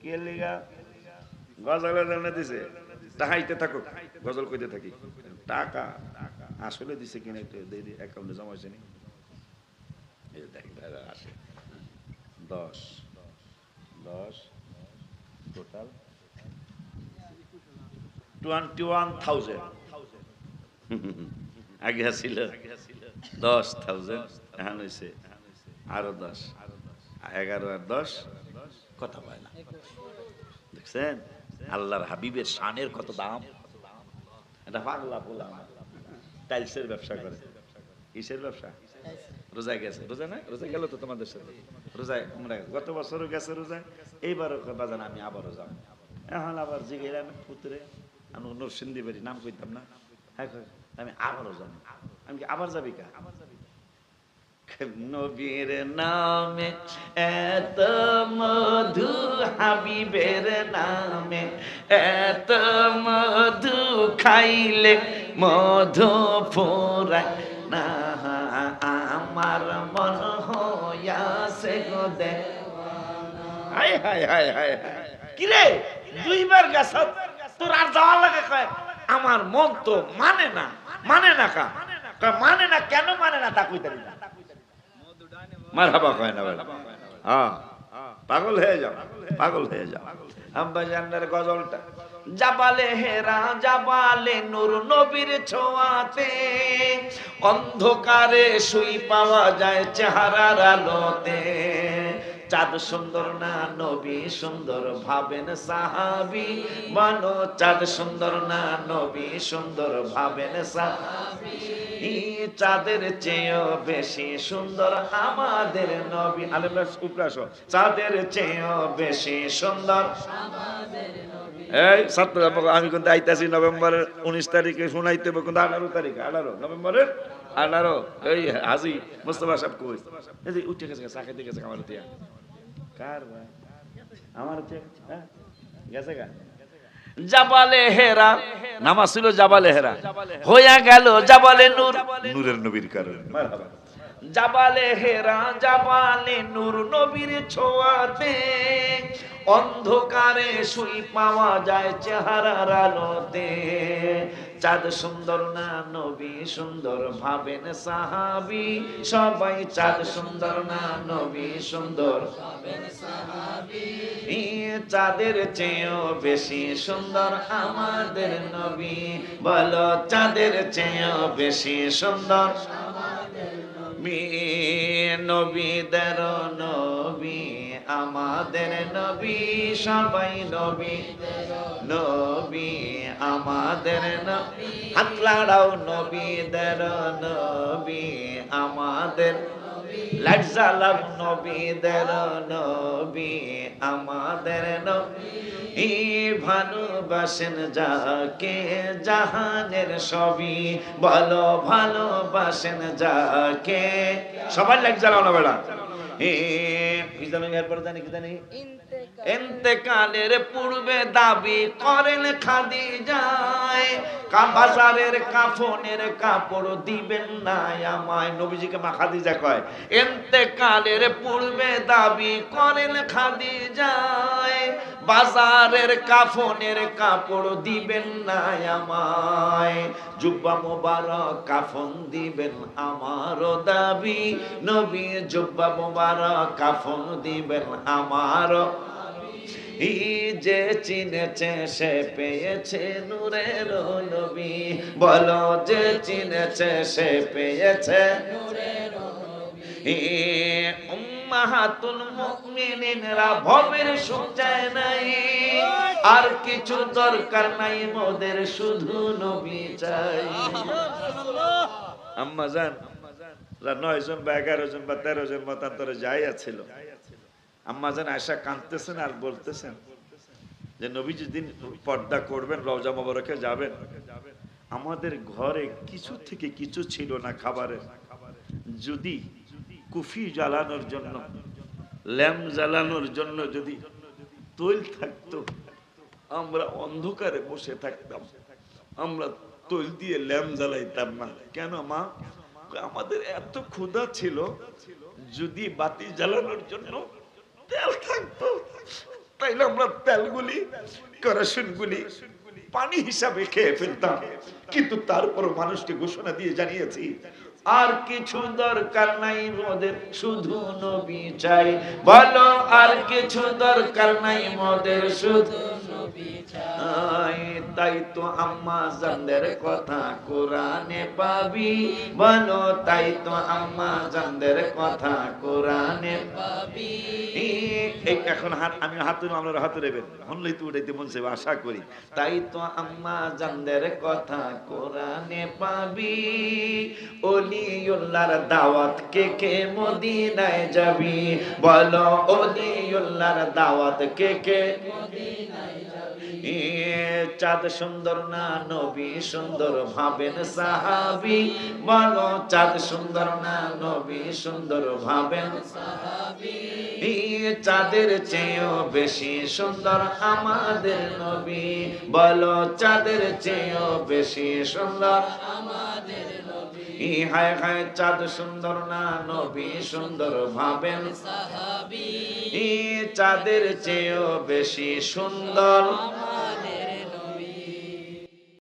কে লিগা গজলের জন্য দিছে, তাহাইতে থাকুক, গজল কইতে থাকি। টাকা আসলে দিছে কিনা একটু দেখি, অ্যাকাউন্টে জমা হয়েছে নি। এই যে দেখি আসে 10 10 টোটাল 21,000। আগে ছিল 10,000, এখন হয়েছে আরো 10, 11 আর 10 কথা পায় না। দেখছেন আল্লাহর হাবিবের শানের কত দাম। এটা পাগলা পোলা আমার, টাইলসের ব্যবসা করে। কিসের ব্যবসা? রোজায় গেছে। রোজা না, রোজা গেল তো তোমাদের সাথে। রোজায় আমরা গত বছরও গেছে রোজায়, এইবারও বাজান আমি আবারও যাব। এখন আবার জিগেলাম পুত্রে, আমি নরসিংদী বাড়ি, নাম কইতাম না। হ্যাঁ আমি আবারও যাব। আমি কি আবার যাবি কা? নবীর নামে এত মধু, হাবিবের নামে এত মধু, খাইলে মধু ফুরায় না আমার মন হইয়াছে গো দেওয়ানা। হায় হায় হায় হায় হায়, কিরে দুইবার গেছ, তোর আর যাওয়ার লাগে? কয় আমার মন তো মানে না। মানে না কা? মানে না কেন মানে না তা কইতে না। মারহাবা কয় না বলে, হ্যাঁ পাগল হয়ে যাও, পাগল হয়ে যাও। আব্বা জানের গজলটা, জাবালে হেরা জাবালে নূর, নবীর ছোঁয়াতে অন্ধকারে শুই পাওয়া যায় চেহারার আলোতে। চাঁদ সুন্দর না নবী সুন্দর, ভাবেন সাহাবী মানো। চাঁদ সুন্দর না নবী সুন্দর, ভাবেন সাহাবী। চাঁদের চেয়েও বেশি সুন্দর আমাদের নবী। আলেমরা উপরে আসো। চাঁদের চেয়েও বেশি সুন্দর আমাদের নবী। এই ছাত্র, আমি কিন্তু আইতাছি নভেম্বরের 19 তারিখে শোনাইতে, কিন্তু 18 তারিখে, 18 নভেম্বরের 18। এই হাজি মোস্তফা সাহেব কই? এই যে উঠে গেছে, চা খাইতে গেছে আমার দিয়া। কার ভাই? আমার হ্যাঁ গেছে গা। জাবালে হেরা নামাজ ছিল, জাবালে হেরা হইয়া গেল জাবালে নূর, নূরের নবীর কারণে। মারহাবা। জাবালে হেরা জাবালে নূর, নবীর ছোঁয়াতে অন্ধকারে শুই পাওয়া যায় চেহারার আলোতে। চাঁদ সুন্দর না নবী সুন্দর, ভাবেন সাহাবী সবাই। চাঁদ সুন্দর না নবী সুন্দর, ভাবেন সাহাবী। চাঁদের চেয়েও বেশি সুন্দর আমাদের নবী। বলো চাঁদের চেয়েও বেশি সুন্দর আমাদের নবী। নবীদের নবী আমাদের নবী, সবাই নবী নবী আমাদের নবী। হাত লাড়াও নবীদের নবী আমাদের, লাইট জ্বালাও নবীদের নবী আমাদের নবী। ভালোবাসেন যাকে জাহানের সবই, বলো ভালোবাসেন যাকে। সবাই লাইট জ্বালাও না বেড়া। ইন্তেকালের পূর্বে দাবি করেন খাদিজায়, বাজারের কাফনের কাপড় দিবেন না আমায়। নবীজিকে মা খাদিজা কয়। ইন্তেকালের পূর্বে দাবি করেন খাদিজায়, বাজারের কাফনের কাপড় দিবেন না আমায়। জুব্বা মোবারক কাফন দিবেন আমারও দাবি, নবী জুব্বা মোবারক কাফন দিবেন আমারও। যে চিনেছে সে পেয়েছে নূরের নবী, বলো যে চিনেছে সে পেয়েছে নূরের নবী। উম্মাহাতুল মুমিনিনরা ভবের সুখ চায় নাই, আর কিছু দরকার নাই মোদের, শুধু নবী চাই। আম্মা জান 9 জন বা 11 জন বা 13 জন মতান্তরে যাই আছিল, আম্মা জান আয়েশা কাঁদতেছেন আর বলতেছেন যে নবী যেদিন পর্দা করবেন, রওজা মোবারকে যাবেন, আমাদের ঘরে কিছু থেকে কিছু ছিল না খাবারের। যদি কুফি জ্বালানোর জন্য, ল্যাম্প জ্বালানোর জন্য যদি তৈল থাকতো, আমরা অন্ধকারে বসে থাকতাম, আমরা তৈল দিয়ে ল্যাম্প জ্বালাইতাম না। কেন মা? আমাদের এত ক্ষুধা ছিল, যদি বাতি জ্বালানোর জন্য তেল থাকতো চাইলে আমরা তেলগুলি কেরোসিনগুলি পানি হিসাবে খেয়ে ফেলতাম, কিন্তু তারপর মানুষকে ঘোষণা দিয়ে জানিয়েছি আর কিছু দরকার নাই মোদের, শুধু নবী চাই। বলো আর কিছু দরকার নাই মোদের, শুধু নবী চাই। তাই তো আম্মা জানদের কথা কোরআনে পাবি, বলো তাই তো আম্মা জানদের কথা কোরআনে পাবি। এই এখন হাত, আমি হাত আমরা হাতে নেবেন হনলেই তো উঠাইতে মন চাইবে আশা করি। তাই তো আম্মা জানদের কথা কোরআনে পাবি, ওলিউল্লাহর দাওয়াত কে কে মদিনায় যাবি, বলো ওলিউল্লাহর দাওয়াত কে কে মদিনায় যাবি। চাঁদ সুন্দর না নবী সুন্দর ভাবেন সাহাবী, বলো চাঁদ সুন্দর না নবী সুন্দর ভাবেন সাহাবী। চাঁদের চেয়েও বেশি সুন্দর আমাদের নবী, বলো চাঁদের চেয়েও বেশি সুন্দর আমাদের নবী। হায় হায় চাঁদ সুন্দর না নবী সুন্দর ভাবেন সাহাবী, চাঁদের চেয়েও বেশি সুন্দর